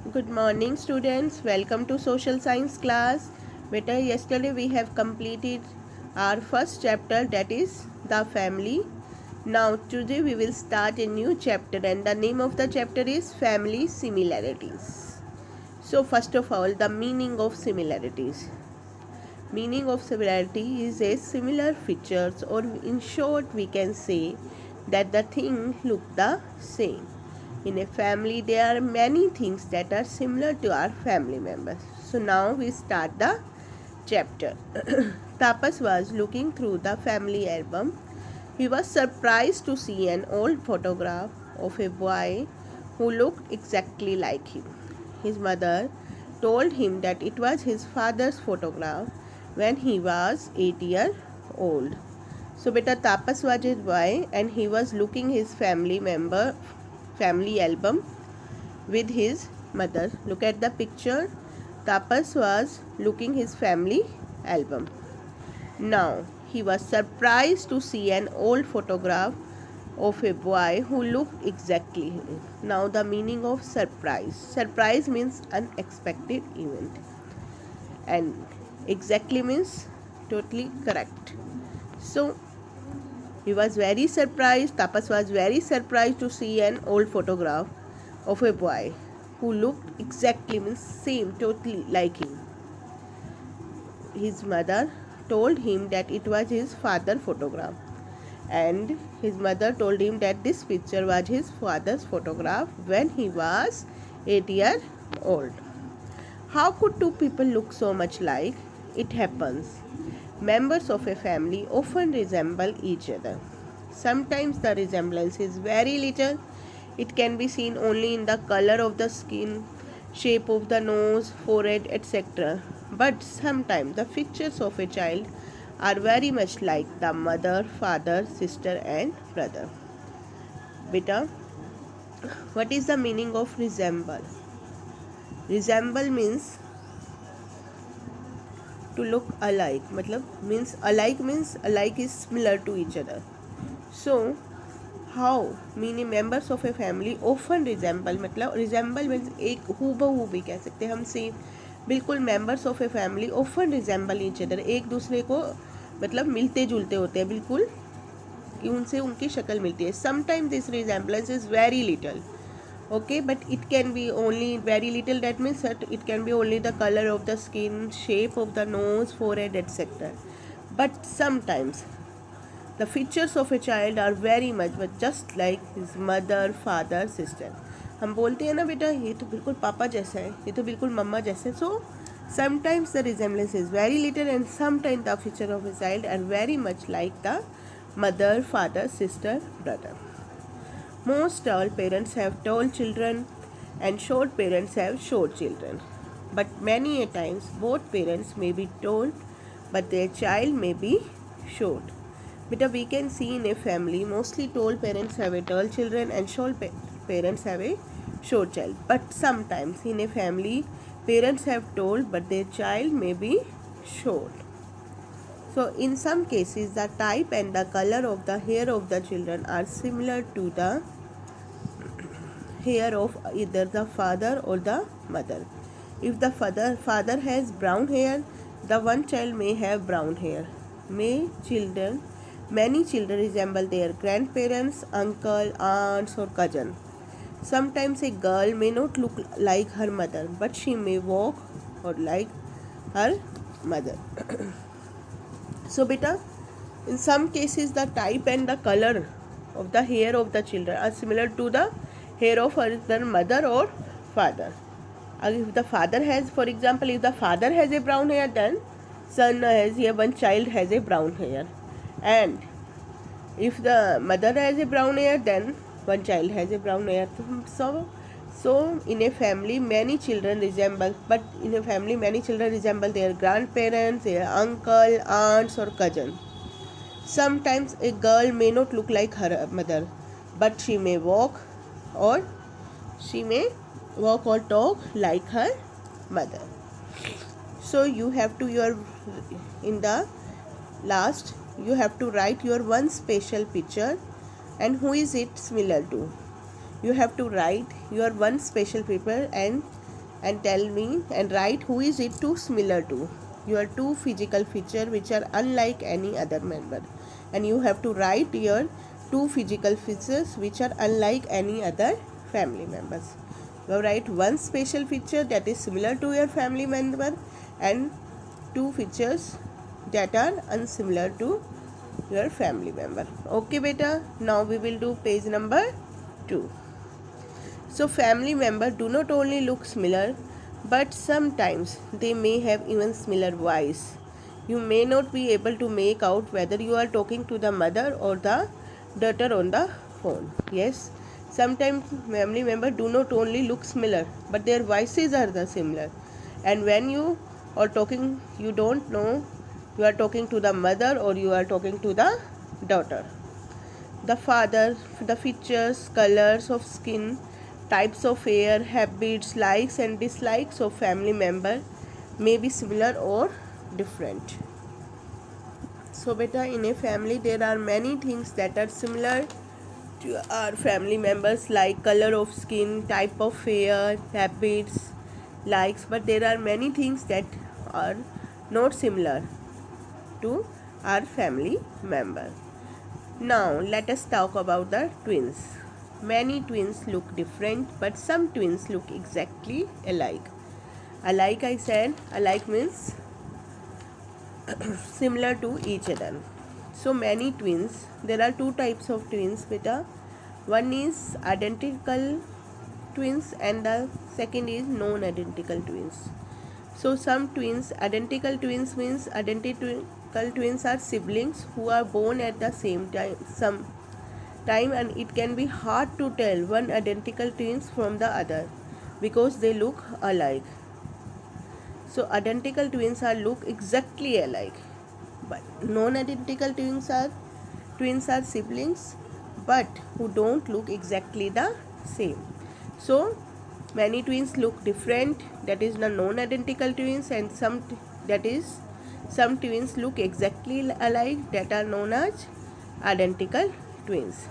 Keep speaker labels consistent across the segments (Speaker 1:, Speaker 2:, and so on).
Speaker 1: Good morning students, welcome to social science class. Beta, yesterday we have completed our first chapter, that is the family. Now today we will start a new chapter and the name of the chapter is family similarities. So first of all, the meaning of similarities. Meaning of similarity is a similar features, or in short we can say that the things look the same. In a family there are many things that are similar to our family members. So now we start the chapter. Tapas was looking through the family album. He was surprised to see an old photograph of a boy who looked exactly like him. His mother told him that it was his father's photograph when he was 8 years old. So beta Tapas was his boy and he was looking his family album with his mother. Look at the picture. Tapas was looking his family album. Now he was surprised to see an old photograph of a boy who looked exactly him. Now the meaning of surprise. Surprise means unexpected event. And exactly means totally correct. So he was very surprised. Tapas was very surprised to see an old photograph of a boy who looked exactly means same totally like him. His mother told him that it was his father's photograph, and his mother told him that this picture was his father's photograph when he was 8 years old. How could two people look so much alike? It happens. Members of a family often resemble each other. Sometimes the resemblance is very little. It can be seen only in the color of the skin, shape of the nose, forehead, etc. But sometimes the features of a child are very much like the mother, father, sister, and brother. Beta, what is the meaning of resemble? Resemble means to look alike. Means alike is similar to each other. So how many members of a family often resemble, मतलब resemble means एक हूबहू भी कह सकते हैं हम same बिल्कुल. Members of a family often resemble each other, एक दूसरे को मतलब मिलते जुलते होते हैं बिल्कुल, कि उनसे उनकी शक्ल मिलती है. Sometime this resemblance is very little. Okay, but it can be only very little. That means that it can be only the color of the skin, shape of the nose, forehead, etc. But sometimes the features of a child are very much but just like his mother, father, sister. हम बोलते हैं ना बेटा ये तो बिल्कुल पापा जैसा है, ये तो बिल्कुल मम्मा जैसा है. So sometimes the resemblance is very little and sometimes the feature of a child are very much like the mother, father, sister, brother. Most tall parents have tall children and short parents have short children. But many a times both parents may be tall but their child may be short. But we can see in a family mostly tall parents have a tall children and short parents have a short child. But sometimes in a family parents have tall but their child may be short. So in some cases the type and the color of the hair of the children are similar to the hair of either the father or the mother. If the father has brown hair, the one child may have brown hair. Many children resemble their grandparents, uncle, aunts or cousin. Sometimes a girl may not look like her mother, but she may walk or like her mother. So beta, in some cases the type and the color of the hair of the children are similar to the hair of their mother or father. If the father has, for example, if the father has a brown hair, then one child has a brown hair. And if the mother has a brown hair, then one child has a brown hair. So in a family many children resemble their grandparents, their uncle, aunts or cousin. Sometimes a girl may not look like her mother, but she may walk or talk like her mother. So you have to in the last you have to write your one special picture and who is it similar to. You have to write your one special picture and and tell me and write who is it too similar to. Your two physical feature which are unlike any other member, and you have to write your two physical features which are unlike any other family members. You write one special feature that is similar to your family member and two features that are unsimilar to your family member. Okay beta, now we will do page number 2. So family members do not only look similar, but sometimes they may have even similar voice. You may not be able to make out whether you are talking to the mother or the daughter on the phone. Yes, sometimes family members do not only look similar, but their voices are the similar. And when you are talking, you don't know you are talking to the mother or you are talking to the daughter. The father, the features, colors of skin, types of hair, habits, likes and dislikes of family member may be similar or different. So beta, in a family there are many things that are similar to our family members, like color of skin, type of hair, habits, likes, but there are many things that are not similar to our family member. Now let us talk about the twins. Many twins look different, but some twins look exactly alike. Alike, I said, alike means similar to each other. So many twins, there are two types of twins beta. One is identical twins and the second is non-identical twins. So some twins, identical twins means identical twins are siblings who are born at the same time, and it can be hard to tell one identical twins from the other because they look alike. So identical twins are look exactly alike, but non-identical twins are siblings but who don't look exactly the same. So many twins look different, that is the non-identical twins, and some twins look exactly alike, that are known as identical twins.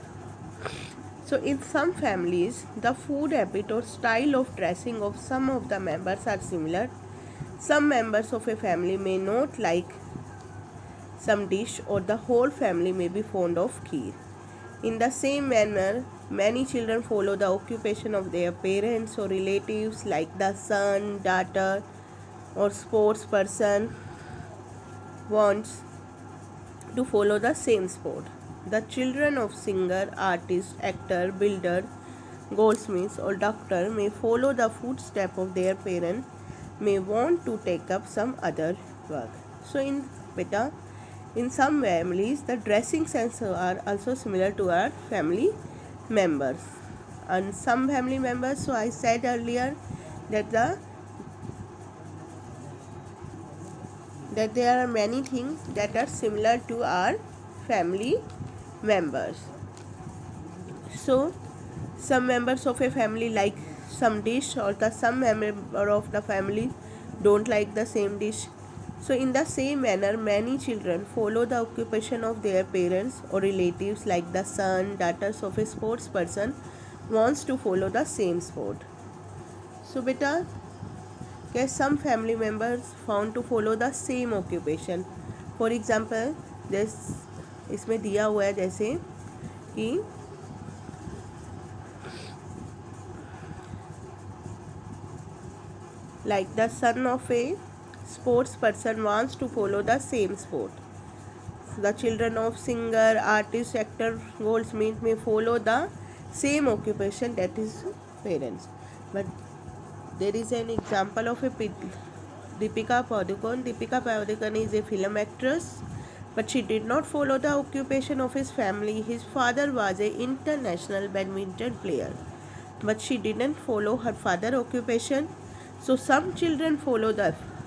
Speaker 1: So in some families, the food habit or style of dressing of some of the members are similar. Some members of a family may not like some dish, or the whole family may be fond of kheer. In the same manner, many children follow the occupation of their parents or relatives, like the son, daughter, or sports person wants to follow the same sport. The children of singer, artist, actor, builder, goldsmith, or doctor may follow the footsteps of their parent, may want to take up some other work. So in some families, the dressing sense are also similar to our family members. And some family members, so I said earlier that there are many things that are similar to our family members. So some members of a family like some dish, or some member of the family don't like the same dish. So in the same manner, many children follow the occupation of their parents or relatives, like the son, daughters of a sports person wants to follow the same sport. So beta, some family members found to follow the same occupation. For example, इसमें दिया हुआ है जैसे कि like the son of a sports person wants to follow the same sport. The children of singer, artist, actor, goldsmith may follow the same occupation, that is parents. But there is an example of a Deepika Padukone. Deepika Padukone is a film actress, but she did not follow the occupation of his family. His father was an international badminton player, but she didn't follow her father occupation. So some children follow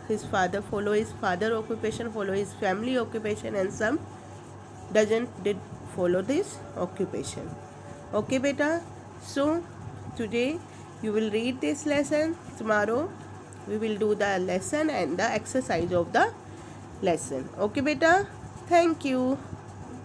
Speaker 1: his father occupation, follow his family occupation, and some did follow this occupation. Okay beta, so today you will read this lesson. Tomorrow we will do the lesson and the exercise of the lesson. Okay beta, thank you.